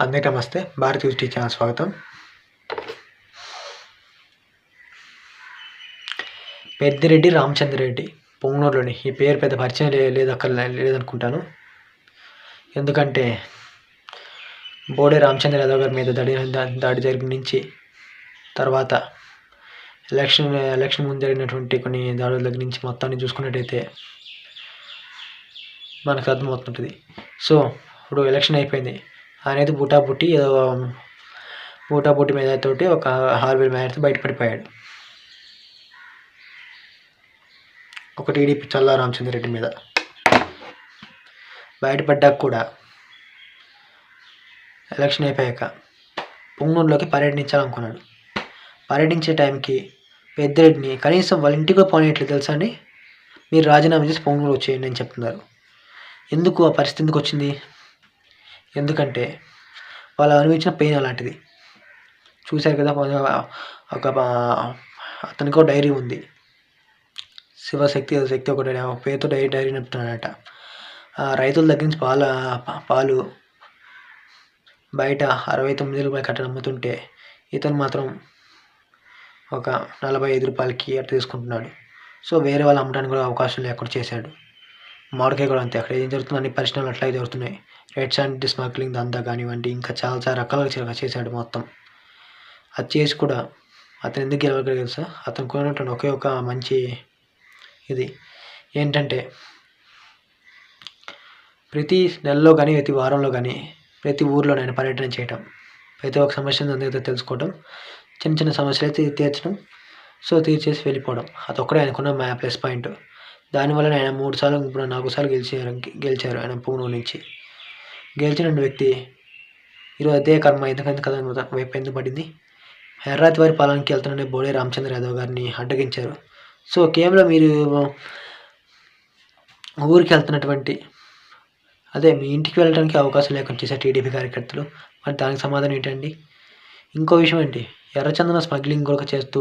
అందరికీ నమస్తే. Bharat use channel స్వాగతం. పెద్దిరెడ్డి రామచంద్రరెడ్డి పొంగనూరులోని ఈ పేరు పెద్ద పరిచయం లేదనుకుంటాను. ఎందుకంటే బోడే రామచంద్ర యాదవ్ గారి మీద దాడి జరిగిన నుంచి తర్వాత ఎలక్షన్ ముందు జరిగినటువంటి కొన్ని దాడుల దగ్గర నుంచి మొత్తాన్ని చూసుకున్నట్టయితే మనకు అర్థమవుతుంటుంది. సో ఇప్పుడు ఎలక్షన్ అయిపోయింది అనేది బూటాబుట్టి మీద తోటి ఒక హార్వేల్ మేరతో బయటపడిపోయాడు. ఒక టీడీపీ చల్లా రామచంద్రరెడ్డి మీద బయటపడ్డాక కూడా ఎలక్షన్ అయిపోయాక పొంగనూరులోకి పర్యటించాలనుకున్నాడు. పర్యటించే టైంకి పెద్దిరెడ్డిని కనీసం వాళ్ళ ఇంటికి పోనేట్లేదు తెలుసా అండి. మీరు రాజీనామా చేసి పొంగనూరు వచ్చేయండి అని చెప్తున్నారు. ఎందుకు ఆ పరిస్థితి ఎందుకు వచ్చింది? ఎందుకంటే వాళ్ళు అనుభవించిన పెయిన్ అలాంటిది. చూశారు కదా, ఒక అతనికి డైరీ ఉంది, శివశక్తి ఒక పేరుతో డైరీ నడుపుతున్నాడట. రైతుల దగ్గర నుంచి పాలు బయట 69 రూపాయలు కట్టడం అమ్ముతుంటే ఇతను మాత్రం ఒక 45 రూపాయలకి అట్లా తీసుకుంటున్నాడు. సో వేరే వాళ్ళు అమ్మడానికి కూడా అవకాశం లేకుండా చేశాడు. మామిడికాయ కూడా అంతే. అక్కడ ఏం జరుగుతుంది, అన్ని పరిశ్రమలు అట్లాగే జరుగుతున్నాయి. రెడ్ శాండ్ స్మగ్లింగ్ దందా కానివ్వండి, ఇంకా చాలా రకాలుగా చేశాడు మొత్తం. అది చేసి కూడా అతను ఎందుకు గెలవగలిగాడు తెలుసా? అతను కొన్నటువంటి ఒకే ఒక మంచి ఇది ఏంటంటే, ప్రతి నెలలో కానీ ప్రతి వారంలో కానీ ప్రతి ఊర్లో నేను పర్యటన చేయటం, ప్రతి ఒక్క సమస్యను అందరితో తెలుసుకోవడం, చిన్న సమస్యలు అయితే తీర్చడం, సో తీర్చేసి వెళ్ళిపోవడం. అదొక్కడే ఆయనకున్న ప్లస్ పాయింట్. దానివల్ల ఆయన 3 సార్లు ఇప్పుడు 4 సార్లు గెలిచారు ఆయన పొంగనూరు నుంచి. గెలిచిన వ్యక్తి ఈరోజు అదే కర్మ ఎందుకంటే కదా వైపు ఎందుకు పడింది. ఎర్రాతి వారి పాలనకి వెళ్తున్న బోడే రామచంద్ర యాదవ్ గారిని అడ్డగించారు. సో కేవలం మీరు ఊరికి వెళ్తున్నటువంటి మీ ఇంటికి వెళ్ళడానికి అవకాశం లేకుండా చేశారు టీడీపీ కార్యకర్తలు. మరి దానికి సమాధానం ఏంటండి? ఇంకో విషయం ఏంటి, ఎర్రచందనం స్మగ్లింగ్ కూడా చేస్తూ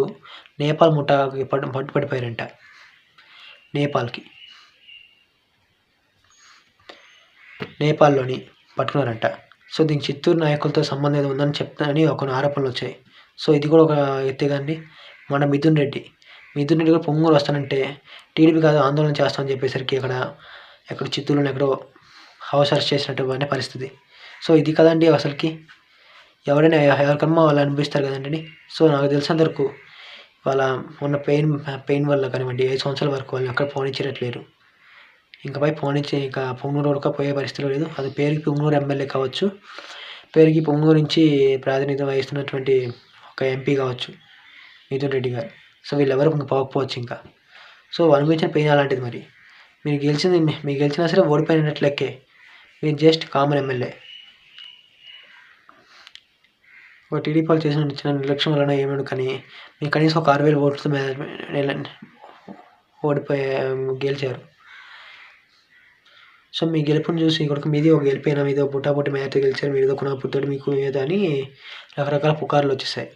నేపాల్ ముఠాకి పట్టుపడిపోయారంట. నేపాల్లోని పట్టుకున్నారంట. సో దీనికి చిత్తూరు నాయకులతో సంబంధం ఏదో ఉందని చెప్తానని కొన్ని ఆరోపణలు వచ్చాయి. సో ఇది కూడా ఒక ఎత్తే కానీ మన మిథున్ రెడ్డి కూడా పొంగనూరు వస్తానంటే టీడీపీ కాదు ఆందోళన చేస్తామని చెప్పేసరికి ఎక్కడ చిత్తూరులో ఎక్కడో హౌస్ అరెస్ట్ చేసినట్టు అనే పరిస్థితి. సో ఇది కదండి అసలుకి. ఎవరైనా ఎవరికమ్మా వాళ్ళు అనిపిస్తారు కదండి. సో నాకు తెలిసినంత వరకు వాళ్ళ ఉన్న పెయిన్ వల్ల కానివ్వండి 5 సంవత్సరాల వరకు వాళ్ళు ఎక్కడ పోనిచ్చేటట్లేరు. ఇంకపై ఇంకా పొంగనూరు వరకు పోయే పరిస్థితిలో లేదు. అది పేరుకి పొంగనూరు ఎమ్మెల్యే కావచ్చు, పేరుకి పొంగనూరు నుంచి ప్రాతినిధ్యం వహిస్తున్నటువంటి ఒక ఎంపీ కావచ్చు మిథున్ రెడ్డి గారు. సో వీళ్ళెవరు ఇంకా పోకపోవచ్చు ఇంకా. సో అనుభవించిన పెయిన్ అలాంటిది. మరి మీరు గెలిచినా సరే ఓడిపోయినట్లెక్కే. మీరు జస్ట్ కామన్ ఎమ్మెల్యే. ఒక టీడీపీ వాళ్ళు చేసిన చిన్న నిర్లక్ష్యం వలన ఏమను కానీ మీకు కనీసం ఒక 6,000 ఓట్లతో గెలిచారు. సో మీ గెలుపుని చూసి కూడా మీది ఒక గెలిపోయినా మీదో పుట్టాపుట్టి మేరతో గెలిచారు, మీదో కొన పుట్టాడు మీకు ఏదో అని రకరకాల పుకార్లు వచ్చేసాయి.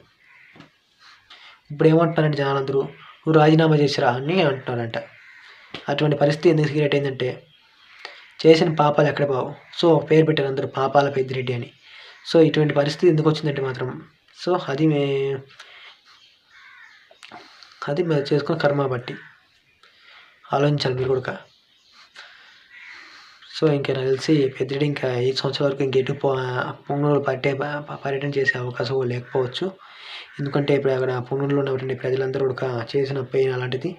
ఇప్పుడు ఏమంటున్నారంటే జనాలందరూ, నువ్వు రాజీనామా చేసిరా అని అంటున్నారంట. అటువంటి పరిస్థితి ఎందుకు క్రియేట్ అయిందంటే, చేసిన పాపాలు ఎక్కడ బావు. సో ఒక పేరు పెట్టారు అందరూ, పాపాల పెద్దిరెడ్డి అని. సో ఇటువంటి పరిస్థితి ఎందుకు వచ్చిందంటే మాత్రం సో అది మీరు చేసుకున్న కర్మ బట్టి ఆలోచించాలి మీరు కూడా. సో ఇంకా నాకు తెలిసి పెద్దిరెడ్డి ఇంకా 5 సంవత్సరాల వరకు ఇంకెటు పొంగనూరు పర్యటన చేసే అవకాశం లేకపోవచ్చు. ఎందుకంటే ఇప్పుడు అక్కడ పొంగనూరులో ఉన్నటువంటి ప్రజలందరూ కూడా చేసిన పెయిన్ అలాంటిది.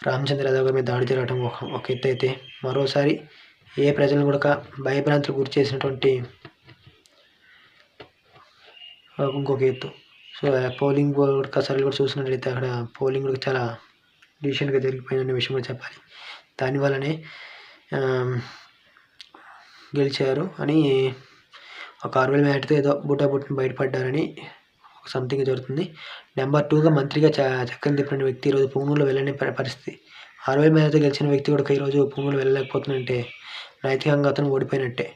రామచంద్ర యాదవ్ గారి మీద దాడి జరగడం ఒక ఎత్తు అయితే, మరోసారి ఏ ప్రజలను కూడా భయభ్రాంతులకు గురి చేసినటువంటి ఇంకొక ఎత్తు. సో పోలింగ్ కూడా సర్లు కూడా చూసినట్లయితే అక్కడ పోలింగ్ కూడా చాలా డీసెంట్గా జరిగిపోయిందనే విషయం కూడా చెప్పాలి. దానివల్లనే గెలిచారు అని ఒక 6,000 మేరతో ఏదో బుట్టిని బయటపడ్డారని సంథింగ్ జరుగుతుంది. నెంబర్ 2గా మంత్రిగా చక్కని తిప్పిన వ్యక్తి ఈరోజు పొంగనూరులో వెళ్ళని పరిస్థితి. 6,000 మేరతో గెలిచిన వ్యక్తి కూడా ఈరోజు పొంగనూరు వెళ్ళలేకపోతుందంటే నైతికంగా అతను ఓడిపోయినట్టే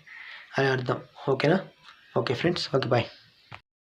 అని అర్థం. ఓకేనా? Okay friends, okay bye.